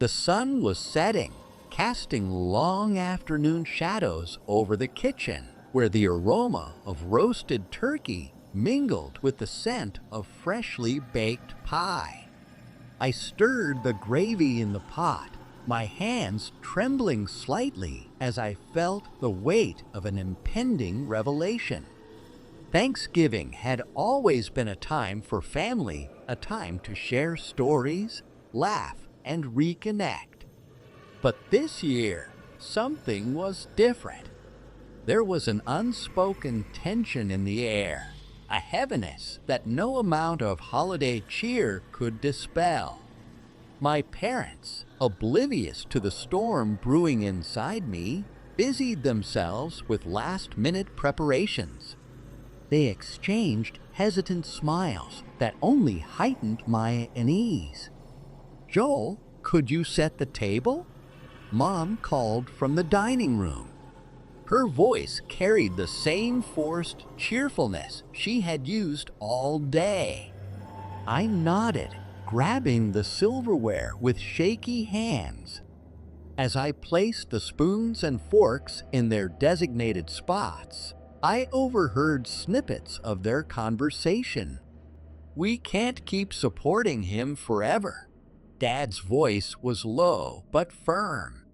The sun was setting, casting long afternoon shadows over the kitchen, where the aroma of roasted turkey mingled with the scent of freshly baked pie. I stirred the gravy in the pot, my hands trembling slightly as I felt the weight of an impending revelation. Thanksgiving had always been a time for family, a time to share stories, laugh, and reconnect. But this year, something was different. There was an unspoken tension in the air, a heaviness that no amount of holiday cheer could dispel. My parents, oblivious to the storm brewing inside me, busied themselves with last-minute preparations. They exchanged hesitant smiles that only heightened my unease. "Joel, could you set the table?" Mom called from the dining room. Her voice carried the same forced cheerfulness she had used all day. I nodded, grabbing the silverware with shaky hands. As I placed the spoons and forks in their designated spots, I overheard snippets of their conversation. "We can't keep supporting him forever." Dad's voice was low but firm.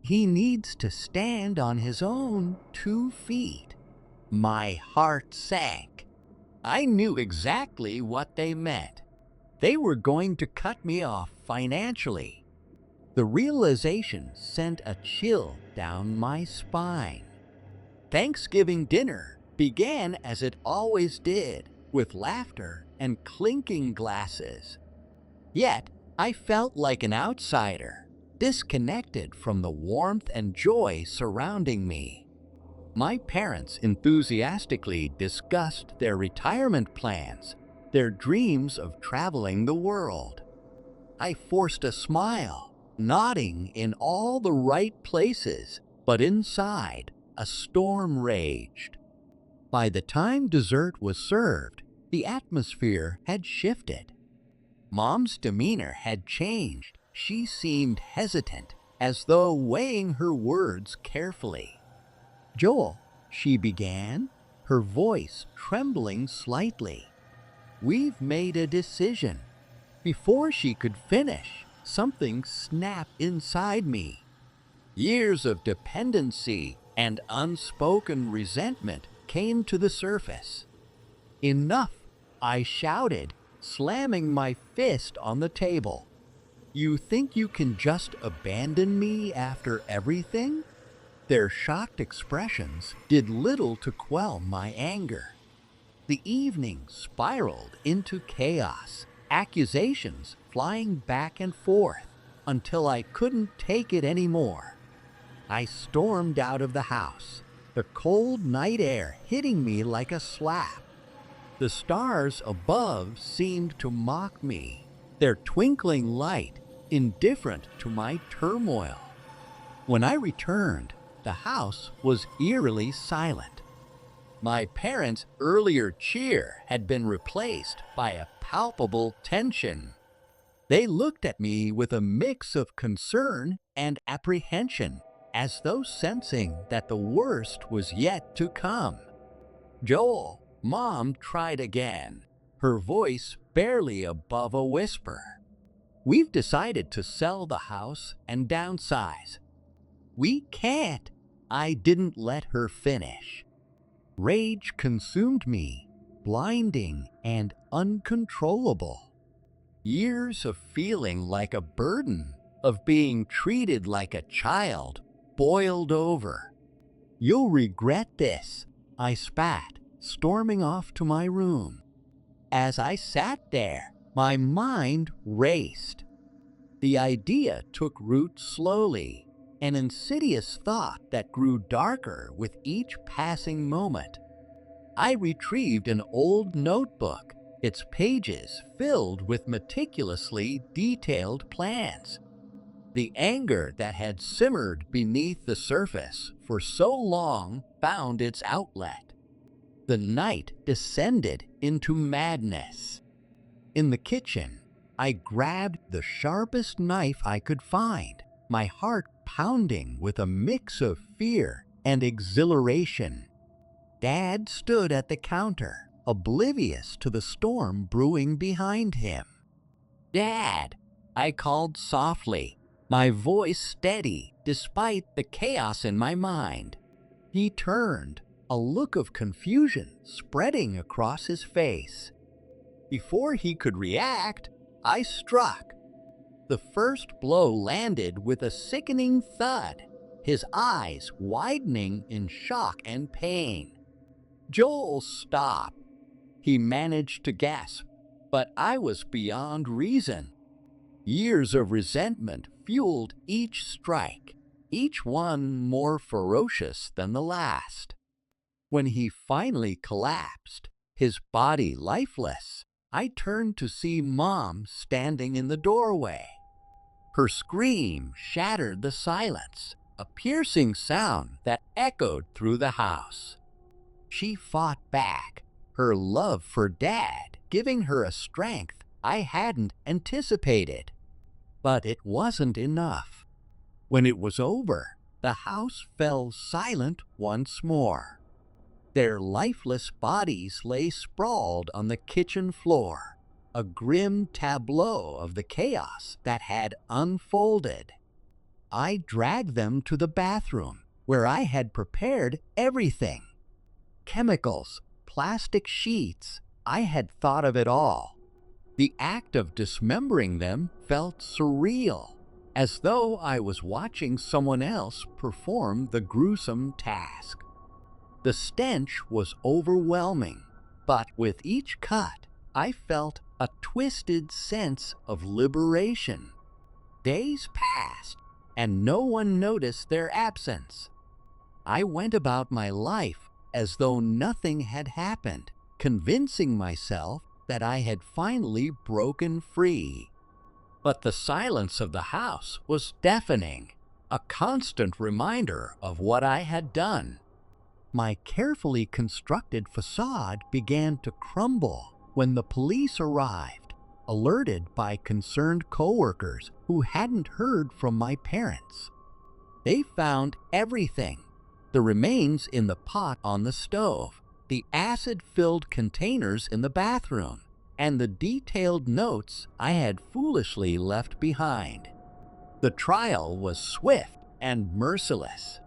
"He needs to stand on his own 2 feet. My heart sank. I knew exactly what they meant. They were going to cut me off financially. The realization sent a chill down my spine. Thanksgiving dinner began as it always did, with laughter and clinking glasses. Yet, I felt like an outsider, disconnected from the warmth and joy surrounding me. My parents enthusiastically discussed their retirement plans, their dreams of traveling the world. I forced a smile, nodding in all the right places, but inside, a storm raged. By the time dessert was served, the atmosphere had shifted. Mom's demeanor had changed. She seemed hesitant, as though weighing her words carefully. "Joel," she began, her voice trembling slightly. "We've made a decision." Before she could finish, something snapped inside me. Years of dependency and unspoken resentment came to the surface. "Enough," I shouted, slamming my fist on the table. "You think you can just abandon me after everything?" Their shocked expressions did little to quell my anger. The evening spiraled into chaos, accusations flying back and forth, until I couldn't take it anymore. I stormed out of the house, the cold night air hitting me like a slap. The stars above seemed to mock me, their twinkling light indifferent to my turmoil. When I returned, the house was eerily silent. My parents' earlier cheer had been replaced by a palpable tension. They looked at me with a mix of concern and apprehension, as though sensing that the worst was yet to come. "Joel," Mom tried again, her voice barely above a whisper. "We've decided to sell the house and downsize." "We can't." I didn't let her finish. Rage consumed me, blinding and uncontrollable. Years of feeling like a burden, of being treated like a child, boiled over. "You'll regret this," I spat, storming off to my room. As I sat there, my mind raced. The idea took root slowly, an insidious thought that grew darker with each passing moment. I retrieved an old notebook, its pages filled with meticulously detailed plans. The anger that had simmered beneath the surface for so long found its outlet. The night descended into madness. In the kitchen, I grabbed the sharpest knife I could find, my heart pounding with a mix of fear and exhilaration. Dad stood at the counter, oblivious to the storm brewing behind him. "Dad," I called softly, my voice steady despite the chaos in my mind. He turned, a look of confusion spreading across his face. Before he could react, I struck. The first blow landed with a sickening thud, his eyes widening in shock and pain. "Joel, stop," he managed to gasp, but I was beyond reason. Years of resentment fueled each strike, each one more ferocious than the last. When he finally collapsed, his body lifeless, I turned to see Mom standing in the doorway. Her scream shattered the silence, a piercing sound that echoed through the house. She fought back, her love for Dad giving her a strength I hadn't anticipated. But it wasn't enough. When it was over, the house fell silent once more. Their lifeless bodies lay sprawled on the kitchen floor, a grim tableau of the chaos that had unfolded. I dragged them to the bathroom, where I had prepared everything. Chemicals, plastic sheets, I had thought of it all. The act of dismembering them felt surreal, as though I was watching someone else perform the gruesome task. The stench was overwhelming, but with each cut, I felt a twisted sense of liberation. Days passed, and no one noticed their absence. I went about my life as though nothing had happened, convincing myself that I had finally broken free. But the silence of the house was deafening, a constant reminder of what I had done. My carefully constructed facade began to crumble when the police arrived, alerted by concerned coworkers who hadn't heard from my parents. They found everything: the remains in the pot on the stove, the acid-filled containers in the bathroom, and the detailed notes I had foolishly left behind. The trial was swift and merciless.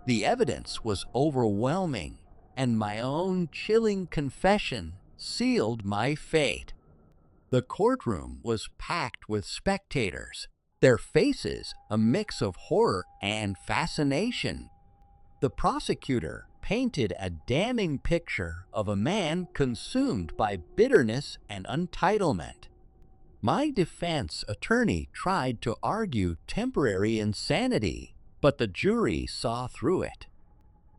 The evidence was overwhelming, and my own chilling confession sealed my fate. The courtroom was packed with spectators, their faces a mix of horror and fascination. The prosecutor painted a damning picture of a man consumed by bitterness and entitlement. My defense attorney tried to argue temporary insanity, but the jury saw through it.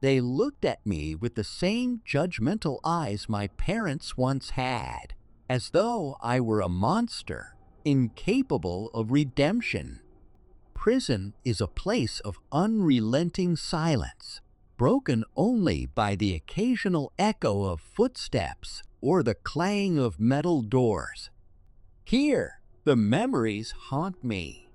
They looked at me with the same judgmental eyes my parents once had, as though I were a monster, incapable of redemption. Prison is a place of unrelenting silence, broken only by the occasional echo of footsteps or the clang of metal doors. Here, the memories haunt me.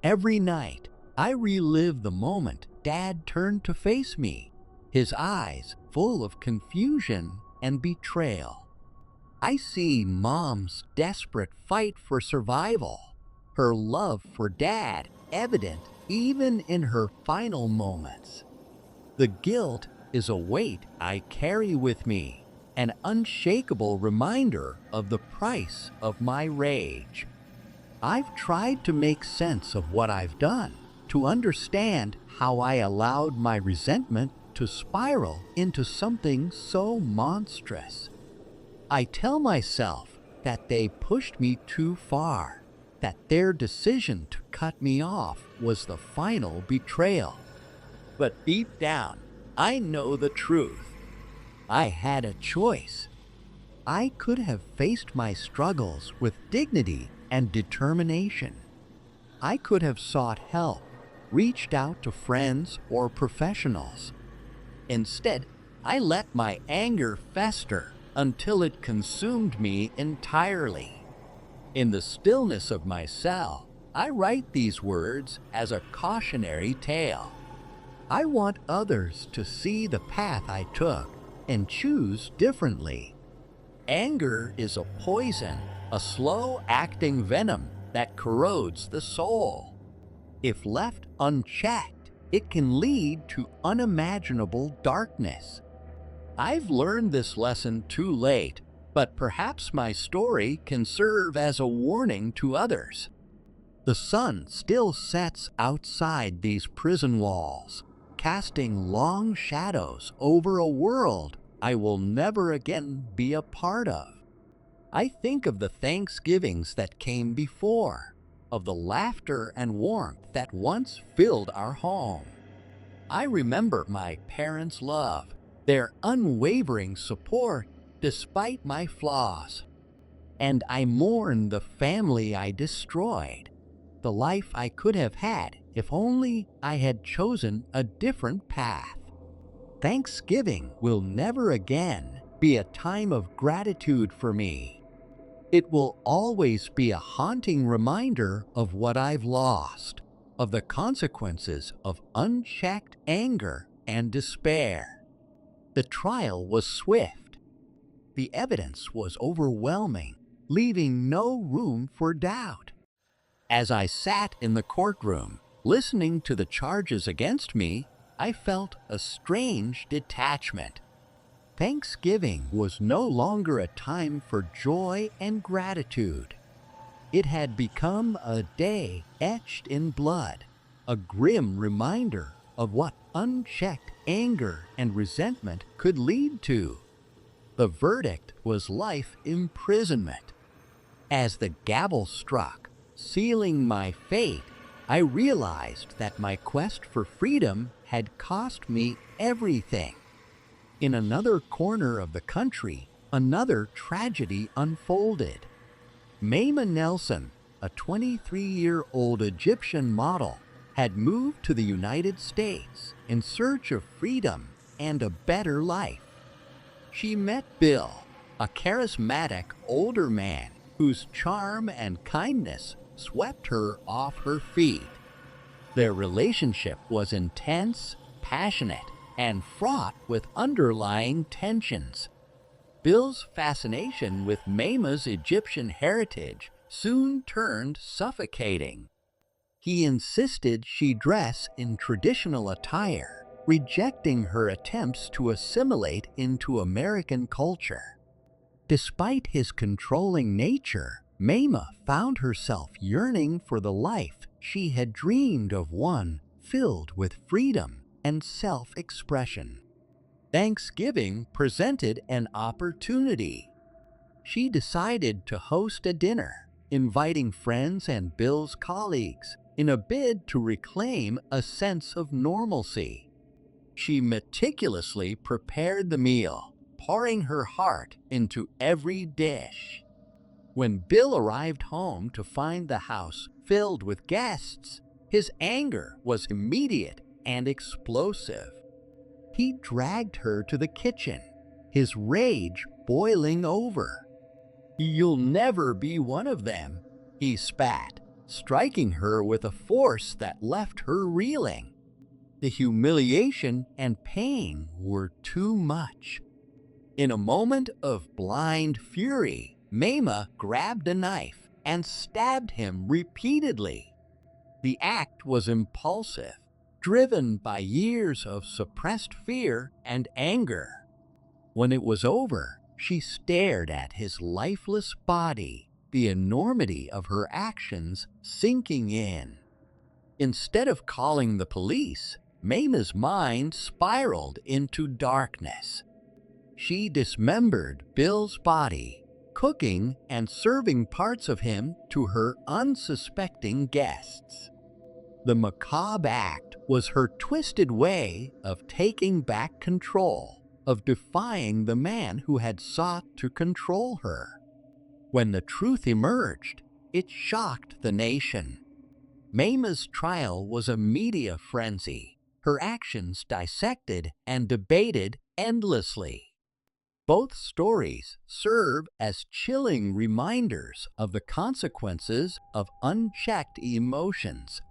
Every night, I relive the moment Dad turned to face me, his eyes full of confusion and betrayal. I see Mom's desperate fight for survival, her love for Dad evident even in her final moments. The guilt is a weight I carry with me, an unshakable reminder of the price of my rage. I've tried to make sense of what I've done, to understand how I allowed my resentment to spiral into something so monstrous. I tell myself that they pushed me too far, that their decision to cut me off was the final betrayal. But deep down, I know the truth. I had a choice. I could have faced my struggles with dignity and determination. I could have sought help, reached out to friends or professionals. Instead, I let my anger fester until it consumed me entirely. In the stillness of my cell, I write these words as a cautionary tale. I want others to see the path I took and choose differently. Anger is a poison, a slow-acting venom that corrodes the soul. If left unchecked, it can lead to unimaginable darkness. I've learned this lesson too late, but perhaps my story can serve as a warning to others. The sun still sets outside these prison walls, casting long shadows over a world I will never again be a part of. I think of the Thanksgivings that came before, of the laughter and warmth that once filled our home. I remember my parents' love, their unwavering support despite my flaws. And I mourn the family I destroyed, the life I could have had if only I had chosen a different path. Thanksgiving will never again be a time of gratitude for me. It will always be a haunting reminder of what I've lost, of the consequences of unchecked anger and despair. The trial was swift. The evidence was overwhelming, leaving no room for doubt. As I sat in the courtroom, listening to the charges against me, I felt a strange detachment. Thanksgiving was no longer a time for joy and gratitude. It had become a day etched in blood, a grim reminder of what unchecked anger and resentment could lead to. The verdict was life imprisonment. As the gavel struck, sealing my fate, I realized that my quest for freedom had cost me everything. In another corner of the country, another tragedy unfolded. Mayma Nelson, a 23-year-old Egyptian model, had moved to the United States in search of freedom and a better life. She met Bill, a charismatic older man whose charm and kindness swept her off her feet. Their relationship was intense, passionate, and fraught with underlying tensions. Bill's fascination with Mayma's Egyptian heritage soon turned suffocating. He insisted she dress in traditional attire, rejecting her attempts to assimilate into American culture. Despite his controlling nature, Mayma found herself yearning for the life she had dreamed of, one filled with freedom and self-expression. Thanksgiving presented an opportunity. She decided to host a dinner, inviting friends and Bill's colleagues in a bid to reclaim a sense of normalcy. She meticulously prepared the meal, pouring her heart into every dish. When Bill arrived home to find the house filled with guests, his anger was immediate and explosive. He dragged her to the kitchen, his rage boiling over. "You'll never be one of them," he spat, striking her with a force that left her reeling. The humiliation and pain were too much. In a moment of blind fury, Mayma grabbed a knife and stabbed him repeatedly. The act was impulsive, driven by years of suppressed fear and anger. When it was over, she stared at his lifeless body, the enormity of her actions sinking in. Instead of calling the police, Mayma's mind spiraled into darkness. She dismembered Bill's body, cooking and serving parts of him to her unsuspecting guests. The macabre act was her twisted way of taking back control, of defying the man who had sought to control her. When the truth emerged, it shocked the nation. Mayma's trial was a media frenzy, her actions dissected and debated endlessly. Both stories serve as chilling reminders of the consequences of unchecked emotions.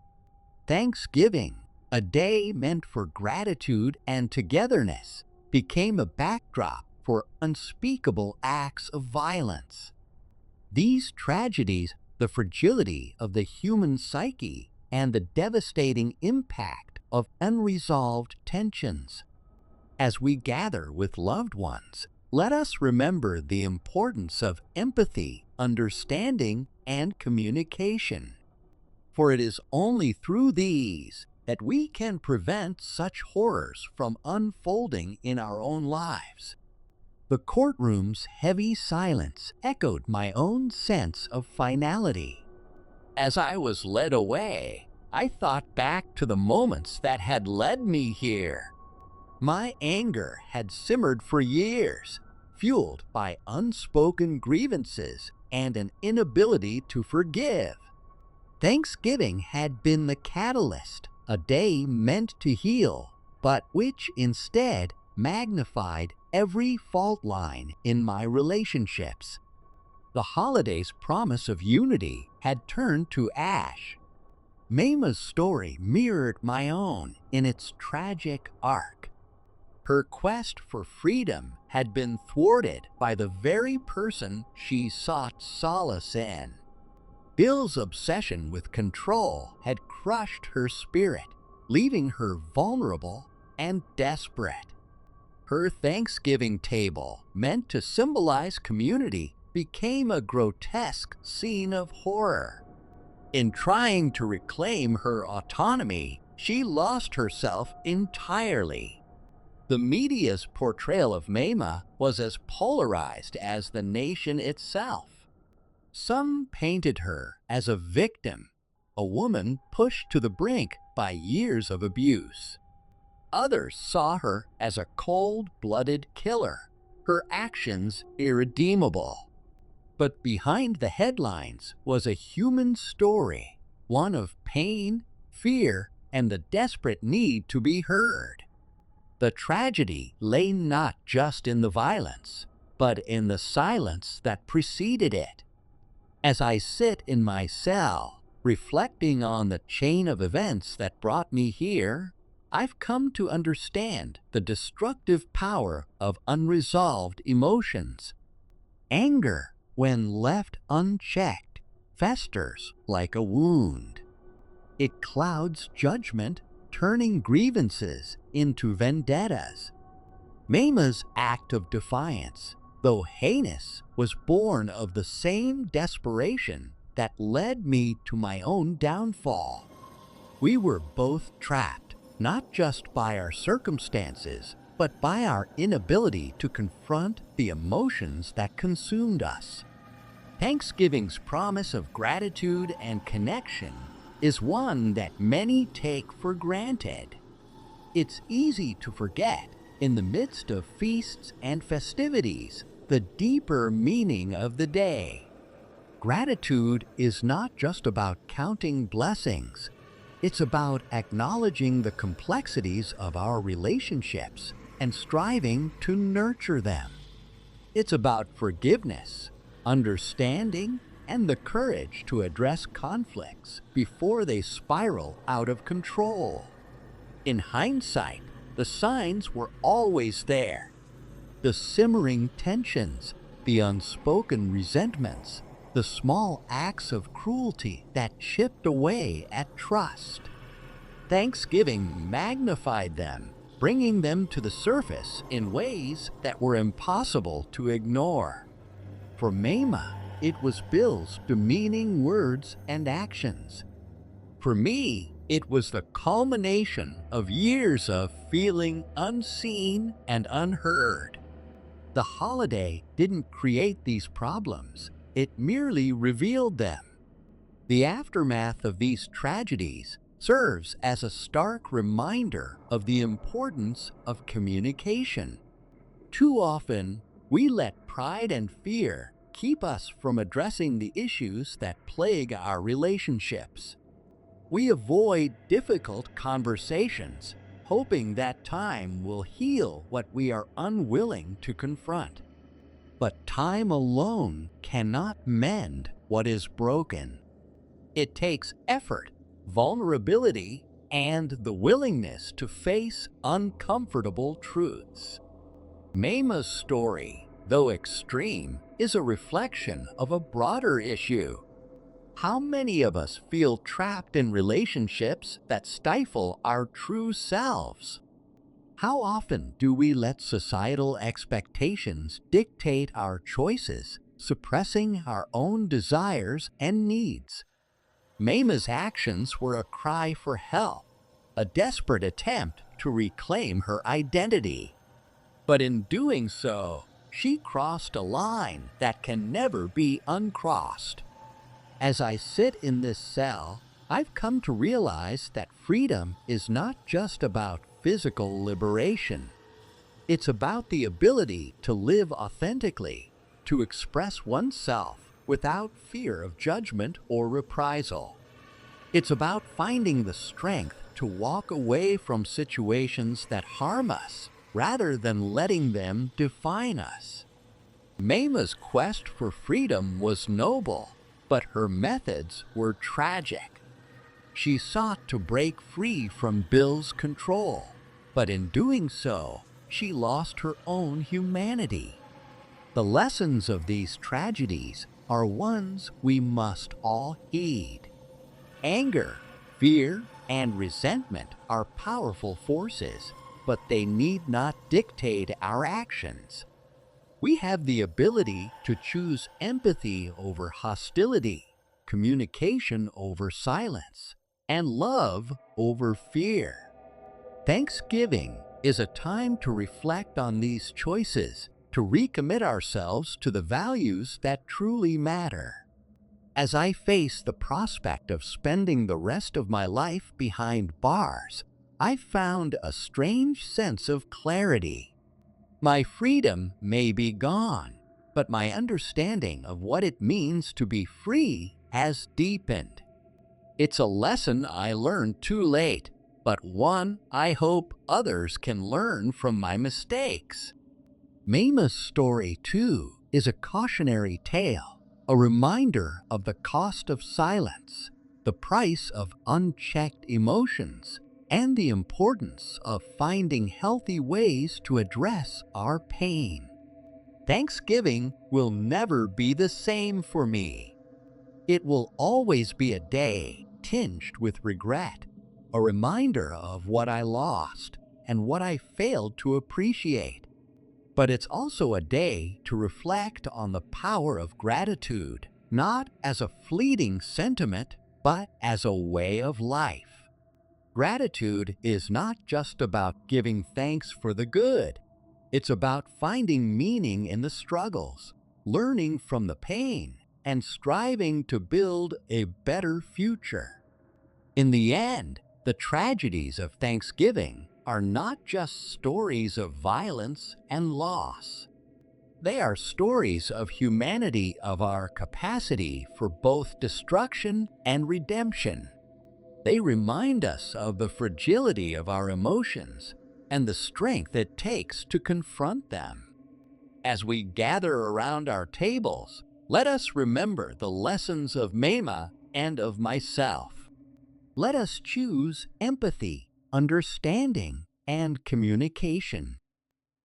Thanksgiving, a day meant for gratitude and togetherness, became a backdrop for unspeakable acts of violence. These tragedies, the fragility of the human psyche, and the devastating impact of unresolved tensions. As we gather with loved ones, let us remember the importance of empathy, understanding, and communication. For it is only through these that we can prevent such horrors from unfolding in our own lives. The courtroom's heavy silence echoed my own sense of finality. As I was led away, I thought back to the moments that had led me here. My anger had simmered for years, fueled by unspoken grievances and an inability to forgive. Thanksgiving had been the catalyst, a day meant to heal, but which instead magnified every fault line in my relationships. The holiday's promise of unity had turned to ash. Maima's story mirrored my own in its tragic arc. Her quest for freedom had been thwarted by the very person she sought solace in. Bill's obsession with control had crushed her spirit, leaving her vulnerable and desperate. Her Thanksgiving table, meant to symbolize community, became a grotesque scene of horror. In trying to reclaim her autonomy, she lost herself entirely. The media's portrayal of Maima was as polarized as the nation itself. Some painted her as a victim, a woman pushed to the brink by years of abuse. Others saw her as a cold-blooded killer, her actions irredeemable. But behind the headlines was a human story, one of pain, fear, and the desperate need to be heard. The tragedy lay not just in the violence, but in the silence that preceded it. As I sit in my cell, reflecting on the chain of events that brought me here, I've come to understand the destructive power of unresolved emotions. Anger, when left unchecked, festers like a wound. It clouds judgment, turning grievances into vendettas. Maima's act of defiance, though heinous, was born of the same desperation that led me to my own downfall. We were both trapped, not just by our circumstances, but by our inability to confront the emotions that consumed us. Thanksgiving's promise of gratitude and connection is one that many take for granted. It's easy to forget, in the midst of feasts and festivities, the deeper meaning of the day. Gratitude is not just about counting blessings. It's about acknowledging the complexities of our relationships and striving to nurture them. It's about forgiveness, understanding, and the courage to address conflicts before they spiral out of control. In hindsight, the signs were always there. The simmering tensions, the unspoken resentments, the small acts of cruelty that chipped away at trust. Thanksgiving magnified them, bringing them to the surface in ways that were impossible to ignore. For Maima, it was Bill's demeaning words and actions. For me, it was the culmination of years of feeling unseen and unheard. The holiday didn't create these problems, it merely revealed them. The aftermath of these tragedies serves as a stark reminder of the importance of communication. Too often, we let pride and fear keep us from addressing the issues that plague our relationships. We avoid difficult conversations, hoping that time will heal what we are unwilling to confront. But time alone cannot mend what is broken. It takes effort, vulnerability, and the willingness to face uncomfortable truths. Maima's story, though extreme, is a reflection of a broader issue. How many of us feel trapped in relationships that stifle our true selves? How often do we let societal expectations dictate our choices, suppressing our own desires and needs? Maima's actions were a cry for help, a desperate attempt to reclaim her identity. But in doing so, she crossed a line that can never be uncrossed. As I sit in this cell, I've come to realize that freedom is not just about physical liberation. It's about the ability to live authentically, to express oneself without fear of judgment or reprisal. It's about finding the strength to walk away from situations that harm us rather than letting them define us. Maima's quest for freedom was noble, but her methods were tragic. She sought to break free from Bill's control, but in doing so, she lost her own humanity. The lessons of these tragedies are ones we must all heed. Anger, fear, and resentment are powerful forces, but they need not dictate our actions. We have the ability to choose empathy over hostility, communication over silence, and love over fear. Thanksgiving is a time to reflect on these choices, to recommit ourselves to the values that truly matter. As I face the prospect of spending the rest of my life behind bars, I found a strange sense of clarity. My freedom may be gone, but my understanding of what it means to be free has deepened. It's a lesson I learned too late, but one I hope others can learn from my mistakes. Maima's story, too, is a cautionary tale, a reminder of the cost of silence, the price of unchecked emotions, and the importance of finding healthy ways to address our pain. Thanksgiving will never be the same for me. It will always be a day tinged with regret, a reminder of what I lost and what I failed to appreciate. But it's also a day to reflect on the power of gratitude, not as a fleeting sentiment, but as a way of life. Gratitude is not just about giving thanks for the good. It's about finding meaning in the struggles, learning from the pain, and striving to build a better future. In the end, the tragedies of Thanksgiving are not just stories of violence and loss. They are stories of humanity, of our capacity for both destruction and redemption. They remind us of the fragility of our emotions and the strength it takes to confront them. As we gather around our tables, let us remember the lessons of Maima and of myself. Let us choose empathy, understanding, and communication.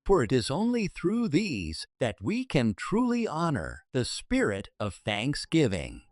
For it is only through these that we can truly honor the spirit of Thanksgiving.